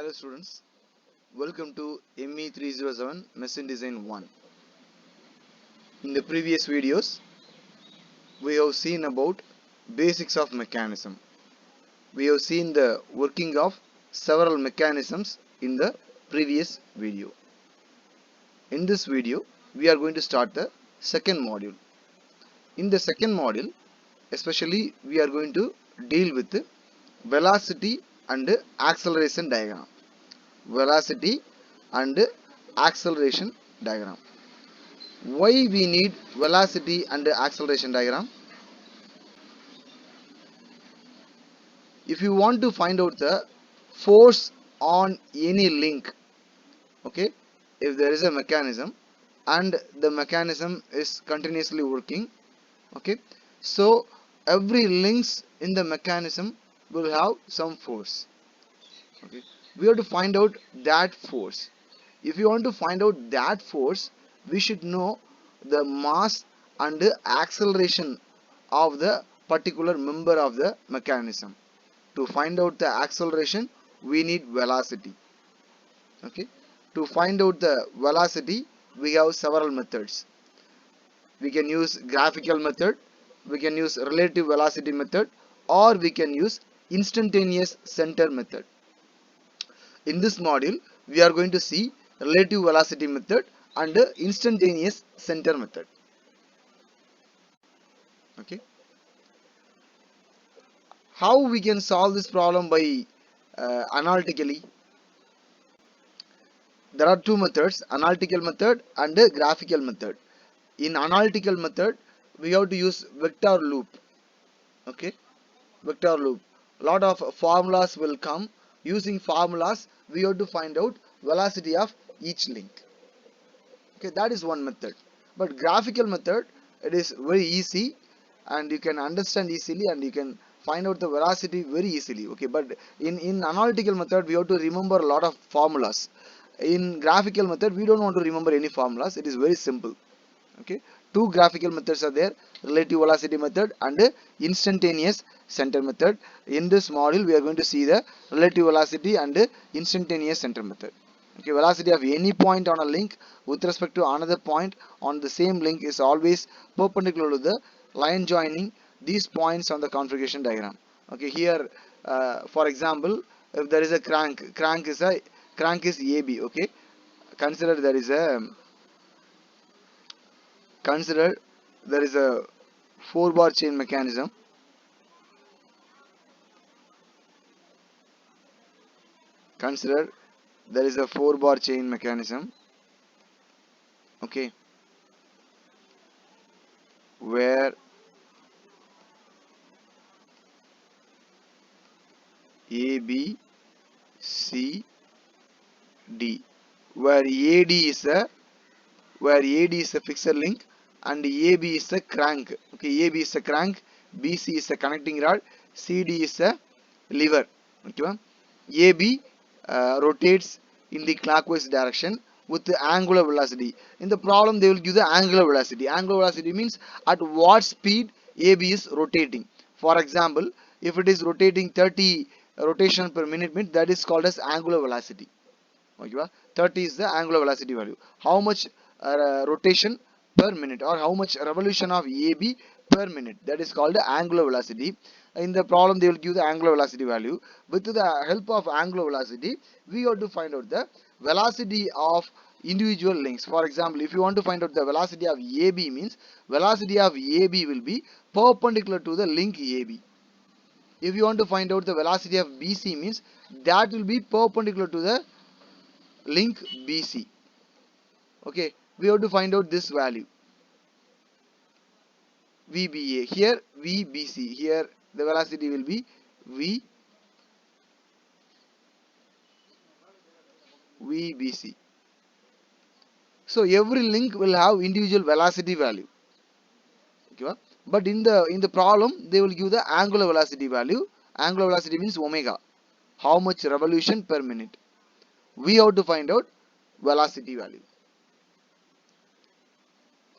Hello students, welcome to ME307 Machine Design 1. In the previous videos, we have seen about basics of mechanism. We have seen the working of several mechanisms in the previous video. In this video, we are going to start the second module. In the second module, especially we are going to deal with the velocity and acceleration diagram. Velocity and acceleration diagram. Why we need velocity and acceleration diagram? If you want to find out the force on any link, okay, if there is a mechanism and the mechanism is continuously working, okay, so every links in the mechanism will have some force, okay. We have to find out that force. If you want to find out that force, we should know the mass and the acceleration of the particular member of the mechanism. To find out the acceleration, we need velocity. Okay. To find out the velocity, we have several methods. We can use graphical method, we can use relative velocity method, or we can use instantaneous center method. In this module, we are going to see relative velocity method and instantaneous center method. Okay. How we can solve this problem by analytically? There are two methods, analytical method and graphical method. In analytical method, we have to use vector loop. Okay, vector loop. Lot of formulas will come. Using formulas, we have to find out velocity of each link. Okay, that is one method. But graphical method, it is very easy and you can understand easily and you can find out the velocity very easily. Okay, but in analytical method, we have to remember a lot of formulas. In graphical method, we don't want to remember any formulas. It is very simple. Okay, two graphical methods are there, relative velocity method and instantaneous center method. In this module, we are going to see the relative velocity and instantaneous center method. Okay, velocity of any point on a link with respect to another point on the same link is always perpendicular to the line joining these points on the configuration diagram. Okay, here for example, if there is a crank is AB. Okay, consider there is a Consider there is a 4-bar chain mechanism. Consider there is a 4-bar chain mechanism. Okay, where A, B, C, D, where AD is a fixed link and AB is a crank. Okay, AB is a crank, BC is a connecting rod, CD is a lever. Okay, AB rotates in the clockwise direction with the angular velocity. In the problem, they will give the angular velocity. Angular velocity means at what speed AB is rotating. For example, if it is rotating 30 rotation per minute, means that is called as angular velocity. Okay, 30 is the angular velocity value. How much rotation per minute or how much revolution of AB per minute, that is called the angular velocity. In the problem, they will give the angular velocity value. With the help of angular velocity, we have to find out the velocity of individual links. For example, if you want to find out the velocity of AB, means velocity of AB will be perpendicular to the link AB. If you want to find out the velocity of BC, means that will be perpendicular to the link BC. Okay, we have to find out this value VBA. Here VBC. Here the velocity will be VBC. So every link will have individual velocity value. Okay, but in the problem, they will give the angular velocity value. Angular velocity means omega. How much revolution per minute? We have to find out velocity value.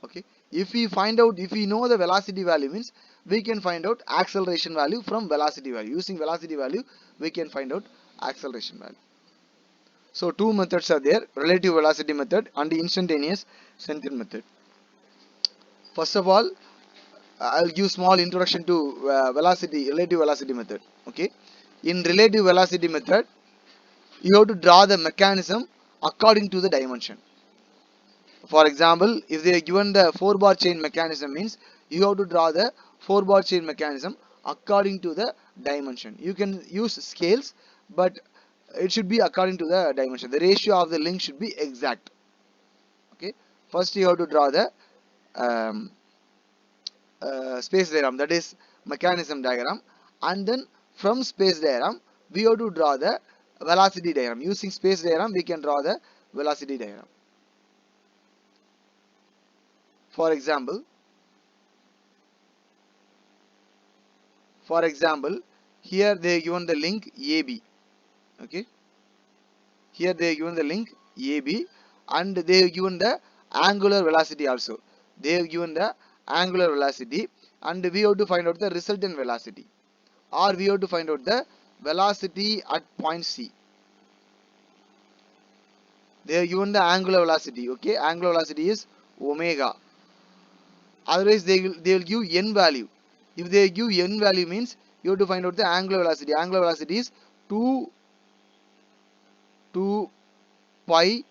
Okay, if we know the velocity value, means we can find out acceleration value from velocity value. Using velocity value, we can find out acceleration value. So two methods are there, relative velocity method and instantaneous center method. First of all, I'll give small introduction to relative velocity method. Okay, in relative velocity method, you have to draw the mechanism according to the dimension. For example, if they are given the 4-bar chain mechanism, means you have to draw the 4-bar chain mechanism according to the dimension. You can use scales, but it should be according to the dimension. The ratio of the link should be exact. Okay, first you have to draw the um, space diagram, that is mechanism diagram, and then from space diagram we have to draw the velocity diagram. Using space diagram we can draw the velocity diagram. For example, here they have given the link AB. Okay, here they have given the link AB, and they have given the angular velocity also. They have given the angular velocity, and we have to find out the resultant velocity, or we have to find out the velocity at point C. They have given the angular velocity. Okay, angular velocity is omega. Otherwise they will give n value. If they give n value, means you have to find out the angular velocity. Angular velocity is 2 pi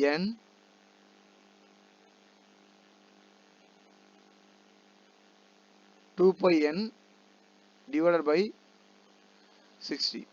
n 2 pi n divided by 60.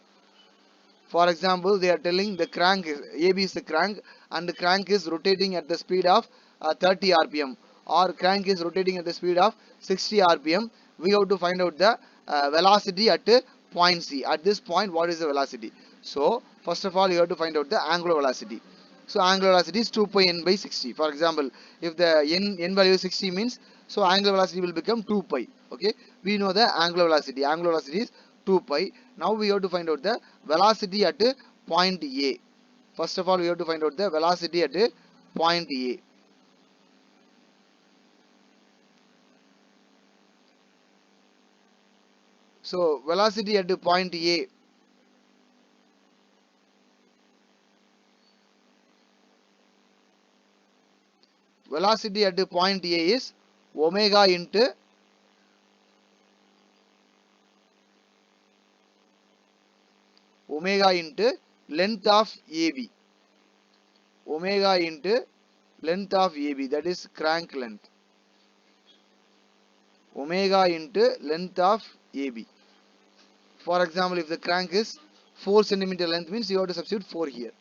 For example, they are telling the crank is AB is the crank, and the crank is rotating at the speed of 30 rpm, or crank is rotating at the speed of 60 rpm. We have to find out the velocity at point C. At this point, what is the velocity? So first of all, you have to find out the angular velocity. So angular velocity is 2 pi n by 60. For example, if the n value is 60, means so angular velocity will become 2 pi. Okay, we know the angular velocity. Angular velocity is 2 pi. Now we have to find out the velocity at point A. First of all, we have to find out the velocity at point A. So velocity at point A, velocity at point A is omega into length of AB. Omega into length of AB, that is crank length. Omega into length of AB. For example, if the crank is 4 centimeter length, means you have to substitute 4 here.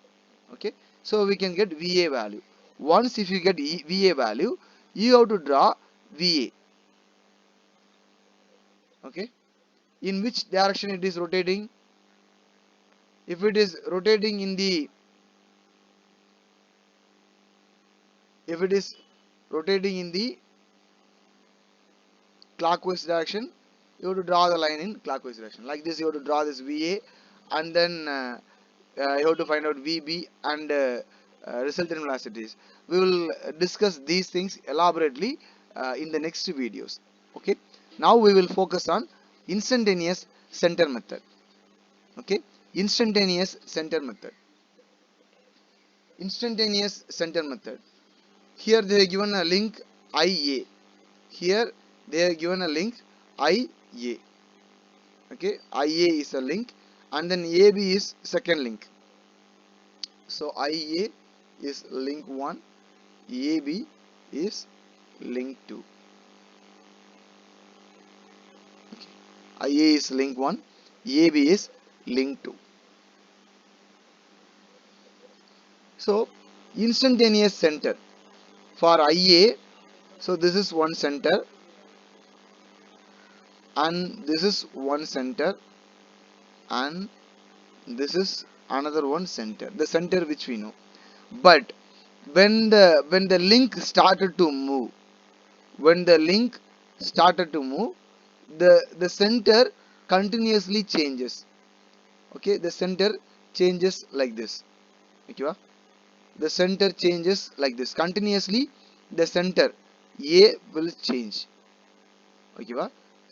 Okay, so we can get VA value. Once if you get VA value, you have to draw VA. Okay, in which direction it is rotating? If it is rotating in the clockwise direction, you have to draw the line in clockwise direction. Like this, you have to draw this VA, and then you have to find out VB and resultant velocities. We will discuss these things elaborately in the next videos. Okay, now we will focus on instantaneous center method. Okay, instantaneous center method. Instantaneous center method. Here they are given a link IA. Here they are given a link IA. Okay, IA is a link, and then AB is second link. So IA is link 1, AB is link 2. Okay. IA is link 1, AB is link 2. So instantaneous center for IA, so this is one center, and this is one center, and this is another one center, the center which we know. But when the link started to move, the center continuously changes. Okay, the center changes like this. Okay, the center changes like this continuously. The center A will change. Okay,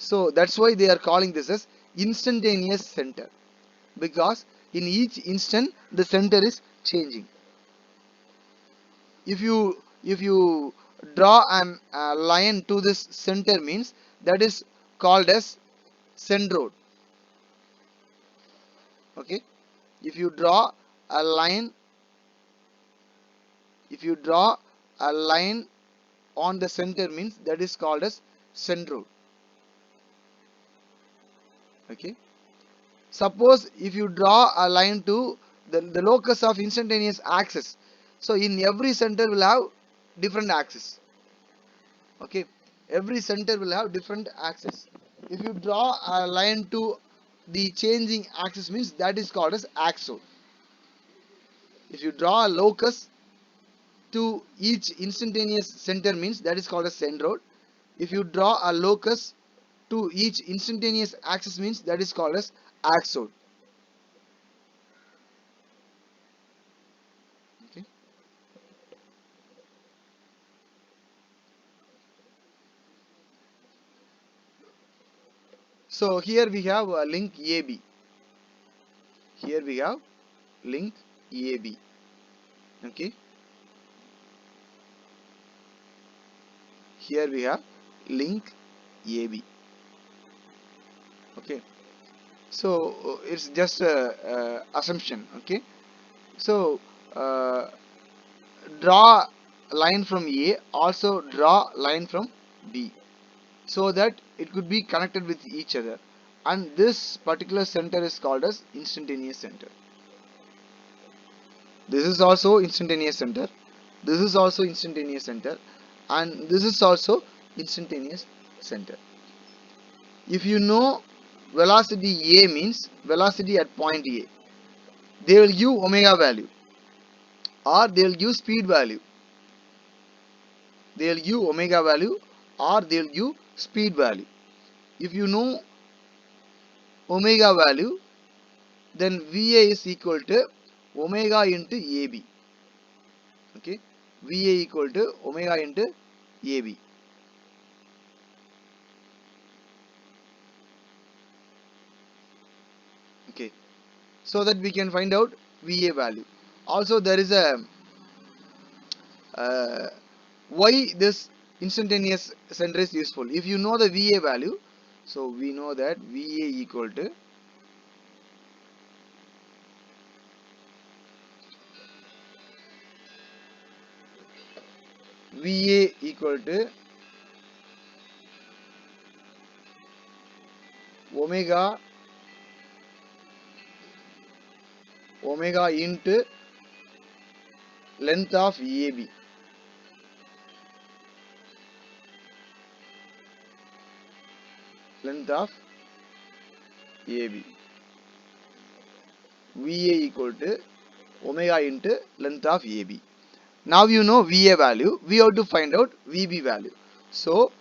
So that's why they are calling this as instantaneous center, because in each instant the center is changing. If you draw a line to this center means that is called as centroid. Okay, if you draw a line, if you draw a line on the center means that is called as centroid. Okay, suppose if you draw a line to the locus of instantaneous axis, so in every center will have different axis. Okay, every center will have different axis. If you draw a line to the changing axis means that is called as axon. If you draw a locus to each instantaneous center means that is called as centroid. If you draw a locus to each instantaneous axis means that is called as axon. Okay. So here we have a link AB. Here we have link AB. Okay. Here we have link AB. Okay. So it's just a assumption. Okay. So uh, draw line from A, also draw line from B, so that it could be connected with each other, and this particular center is called as instantaneous center. This is also instantaneous center, this is also instantaneous center, and this is also instantaneous center. If you know velocity A means velocity at point A, they will give omega value, or they will give speed value. They will give omega value or they will give speed value. If you know omega value, then VA is equal to omega into AB. Okay, VA equal to omega into AB. Okay, so that we can find out VA value. Also, there is a uh, why this instantaneous center is useful. If you know the VA value, so we know that VA equal to VA equal to omega into length of AB. Length of AB. VA equal to omega into length of AB. Now you know VA value, we have to find out VB value. So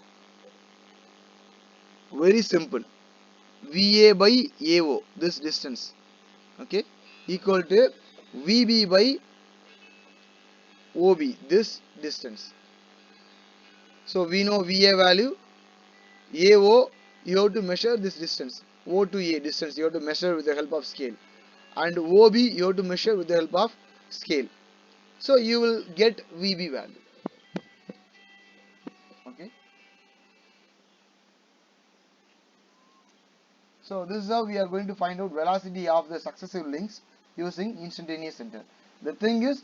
very simple. VA by AO, this distance, okay, equal to VB by OB, this distance. So we know VA value, AO, you have to measure this distance, O to A distance, you have to measure with the help of scale, and OB you have to measure with the help of scale. So you will get VB value. Okay. So this is how we are going to find out velocity of the successive links using instantaneous center. The thing is,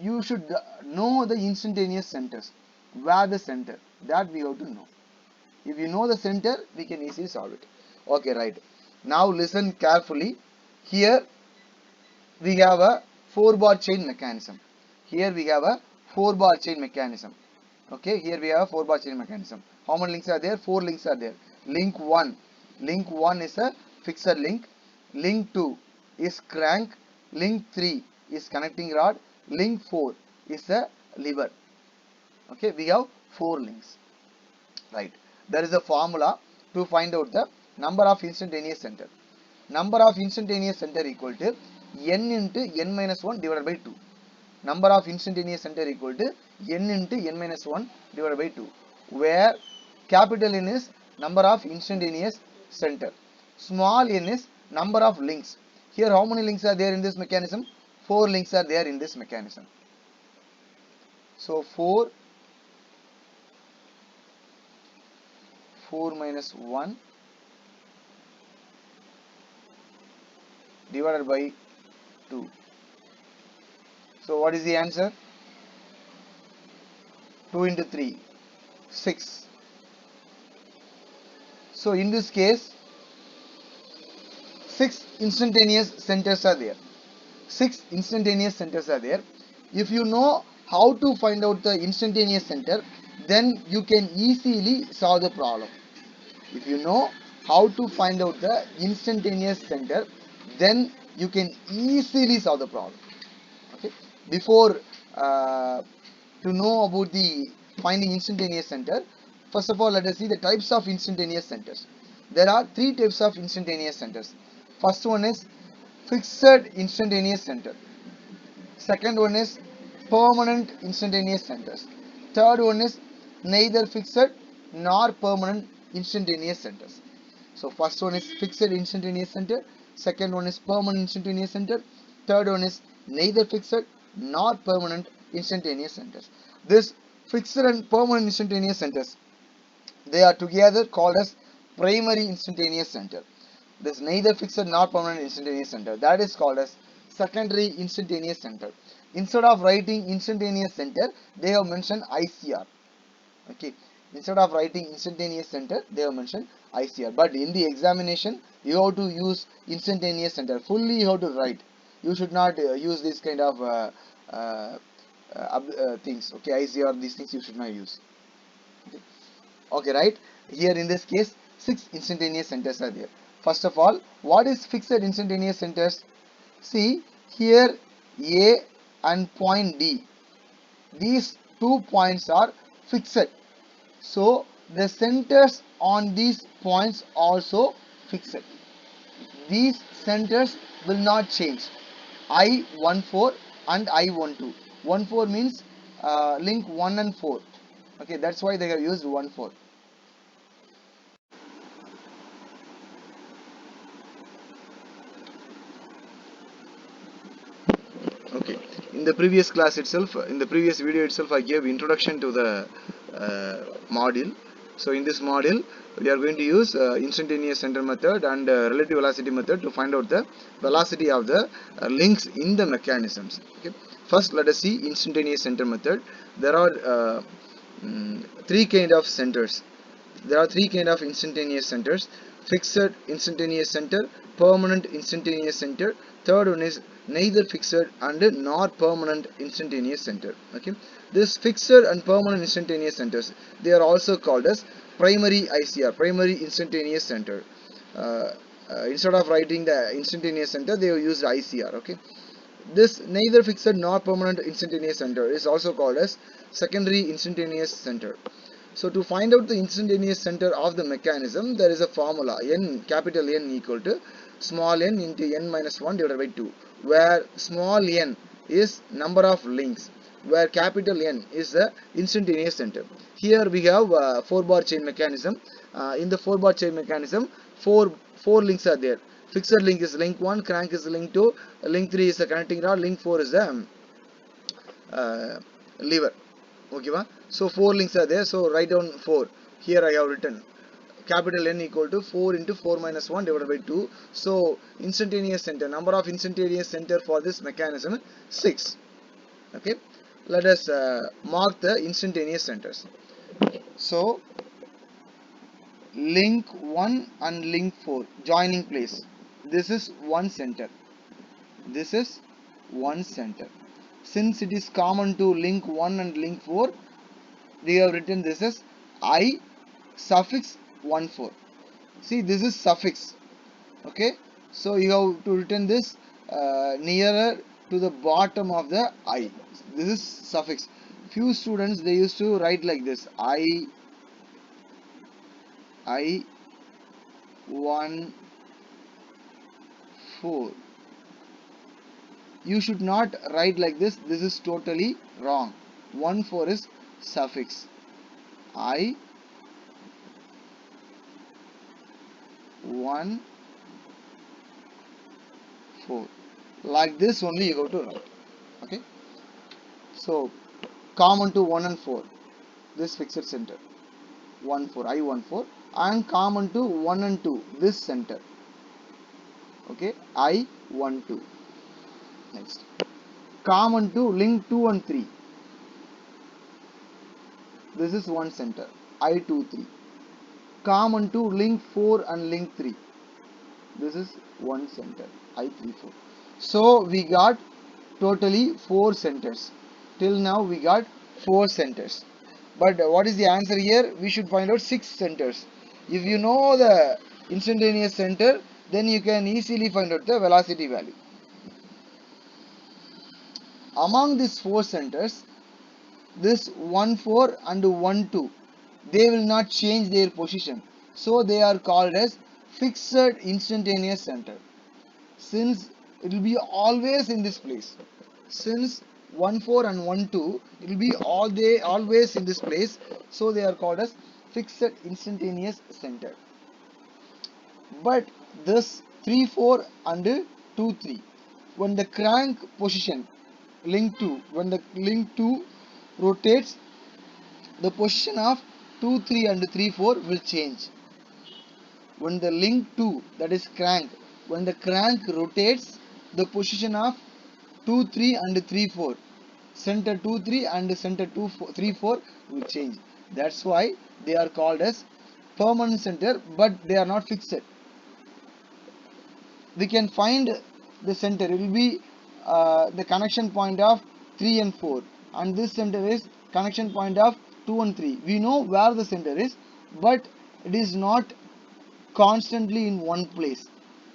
you should know the instantaneous centers, where the center, that we have to know. If you know the center, we can easily solve it. Okay, right. Now listen carefully. Here we have a 4-bar chain mechanism. Here we have a 4-bar chain mechanism. Okay, here we have a 4-bar chain mechanism. How many links are there? 4 links are there. Link 1. Link 1 is a fixer link. Link 2 is crank. Link 3 is connecting rod. Link 4 is a lever. Okay, we have 4 links. Right. There is a formula to find out the number of instantaneous center. Number of instantaneous center equal to n into n minus 1 divided by 2. Number of instantaneous center equal to n into n minus 1 divided by 2, where capital N is number of instantaneous center. Small n is number of links. Here how many links are there in this mechanism? 4 links are there in this mechanism. So 4 minus 1 divided by 2. So what is the answer? 2 into 3, 6. So in this case, 6 instantaneous centers are there. 6 instantaneous centers are there. If you know how to find out the instantaneous center, then you can easily solve the problem. If you know how to find out the instantaneous center, then you can easily solve the problem. Okay. Before to know about the finding instantaneous center, first of all, let us see the types of instantaneous centers. There are 3 types of instantaneous centers. First one is fixed instantaneous center. Second one is permanent instantaneous centers. Third one is neither fixed nor permanent instantaneous centers. So first one is fixed instantaneous center, second one is permanent instantaneous center, third one is neither fixed nor permanent instantaneous centers. This fixed and permanent instantaneous centers, they are together called as primary instantaneous center. This neither fixed nor permanent instantaneous center, that is called as secondary instantaneous center. Instead of writing instantaneous center, they have mentioned ICR. Okay, instead of writing instantaneous center, they have mentioned ICR. But in the examination, you have to use instantaneous center. Fully you have to write. You should not use this kind of things. Okay, ICR, these things you should not use. Okay. Okay, right? Here in this case, 6 instantaneous centers are there. First of all, what is fixed instantaneous centers? See, here A and point D. These 2 points are fixed. So the centers on these points also fixed. These centers will not change. I14 and I12. 14 means link 1 and 4. Okay, that's why they have used 14. Okay, in the previous class itself, in the previous video itself, I gave introduction to the module. So in this module, we are going to use instantaneous center method and relative velocity method to find out the velocity of the links in the mechanisms. Okay, first let us see instantaneous center method. There are 3 kind of centers. There are 3 kind of instantaneous centers: fixed instantaneous center, permanent instantaneous center, third one is neither fixed and nor permanent instantaneous center. Okay, this fixed and permanent instantaneous centers, they are also called as primary ICR, primary instantaneous center. Instead of writing the instantaneous center, they have used ICR. Okay, this neither fixed nor permanent instantaneous center is also called as secondary instantaneous center. So to find out the instantaneous center of the mechanism, there is a formula: n, capital N equal to small n into n minus 1 divided by 2, where small n is number of links, where capital N is the instantaneous center. Here we have 4-bar chain mechanism. In the 4-bar chain mechanism, four links are there. Fixed link is link 1, crank is link 2, link 3 is the connecting rod, link 4 is the lever. Okay, so 4 links are there, so write down 4. Here I have written capital N equal to 4 into 4 minus 1 divided by 2. So instantaneous center, number of instantaneous center for this mechanism, 6. Okay, let us mark the instantaneous centers. So link 1 and link 4 joining place, this is one center, this is one center. Since it is common to link 1 and link 4, they have written this as I suffix 14. See, this is suffix. Okay, so you have to written this nearer to the bottom of the I. This is suffix. Few students, they used to write like this: I 14. You should not write like this. This is totally wrong. 14 is suffix. I 1, 4. Like this only you go to write. Okay. So common to 1 and 4, this fixed center 1 4 I 1 4, and common to 1 and 2, this center. Okay, I 1 2. Next, common to link 2 and 3, this is one center I 2 3. Common to link 4 and link 3, this is one center I 3 4. So we got totally 4 centers. Till now we got 4 centers. But what is the answer here? We should find out 6 centers. If you know the instantaneous center, then you can easily find out the velocity value. Among these 4 centers, this 1 4 and 1 2, they will not change their position. So they are called as fixed instantaneous center. Since it will be always in this place. Since 1 4 and 1 2, it will be always in this place. So they are called as fixed instantaneous center. But this 3 4 and 2 3, when the crank position link 2, when the link 2 rotates, the position of 2 3 and 3 4 will change. When the link 2, that is crank, when the crank rotates, the position of 2 3 and 3 4, center 2 3 and center 2 4, 3 4 will change. That's why they are called as permanent center, but they are not fixed. We can find the center. It will be the connection point of 3 and 4, and this center is connection point of 2 and 3. We know where the center is, but it is not constantly in one place.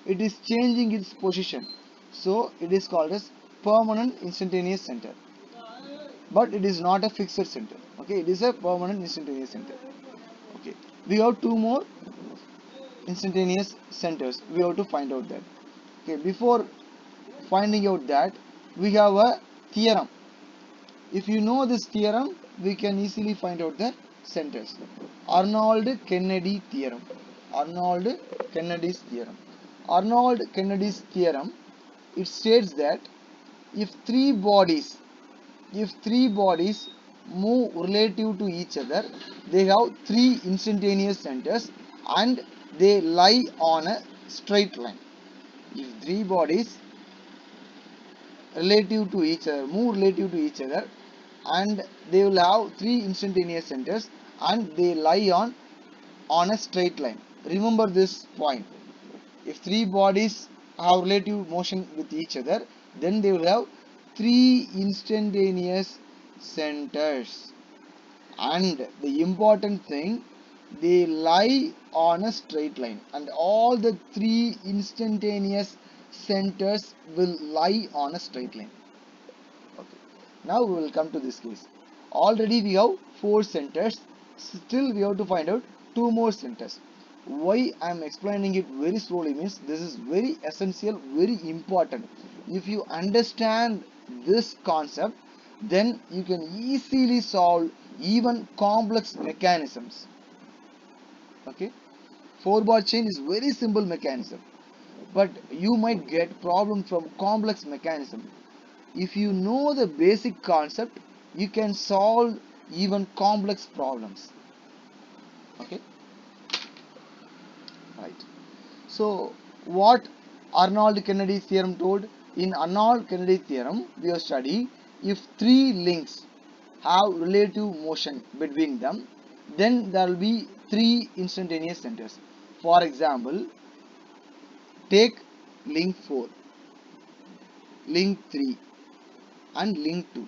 It is changing its position. So it is called as permanent instantaneous center, but it is not a fixed center. Okay, it is a permanent instantaneous center. Okay, we have two more instantaneous centers. We have to find out that. Okay, before finding out that, we have a theorem. If you know this theorem, we can easily find out the centers. Arnold-Kennedy theorem. Arnold-Kennedy's theorem. Arnold-Kennedy's theorem, it states that if three bodies move relative to each other, they have three instantaneous centers and they lie on a straight line. If three bodies move relative to each other, and they will have three instantaneous centers and they lie on a straight line. Remember this point. If three bodies have relative motion with each other, then they will have three instantaneous centers. And the important thing, they lie on a straight line, and all the three instantaneous centers will lie on a straight line. Okay. Now we will come to this case. Already we have four centers. Still we have to find out two more centers. Why I am explaining it very slowly means this is very essential, very important. If you understand this concept, then you can easily solve even complex mechanisms. Okay, four bar chain is very simple mechanism, but you might get problem from complex mechanism. If you know the basic concept, you can solve even complex problems. Okay, right. So what Arnold-Kennedy theorem told? In Arnold-Kennedy theorem, we have studied if three links have relative motion between them, then there will be three instantaneous centers. For example, take link 4, link 3 and link 2.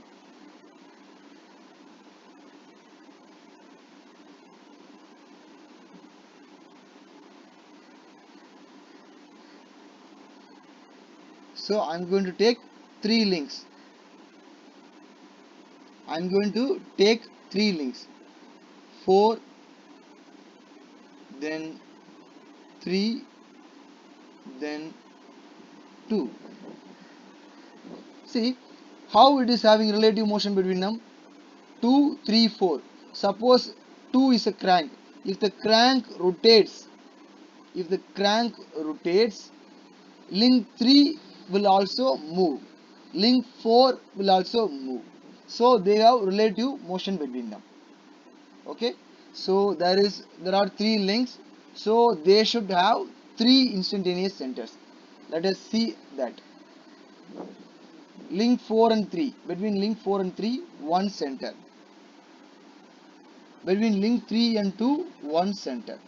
So I'm going to take three links. I'm going to take three links. 4, then 3, then 2. See how it is having relative motion between them. 2, 3, 4. Suppose 2 is a crank. If the crank rotates, if the crank rotates, link 3 will also move. Link 4 will also move. So they have relative motion between them. Okay. So there are 3 links. So they should have 3 instantaneous centers. Let us see that. Link 4 and 3. Between link 4 and 3, one center. Between link 3 and 2, one center.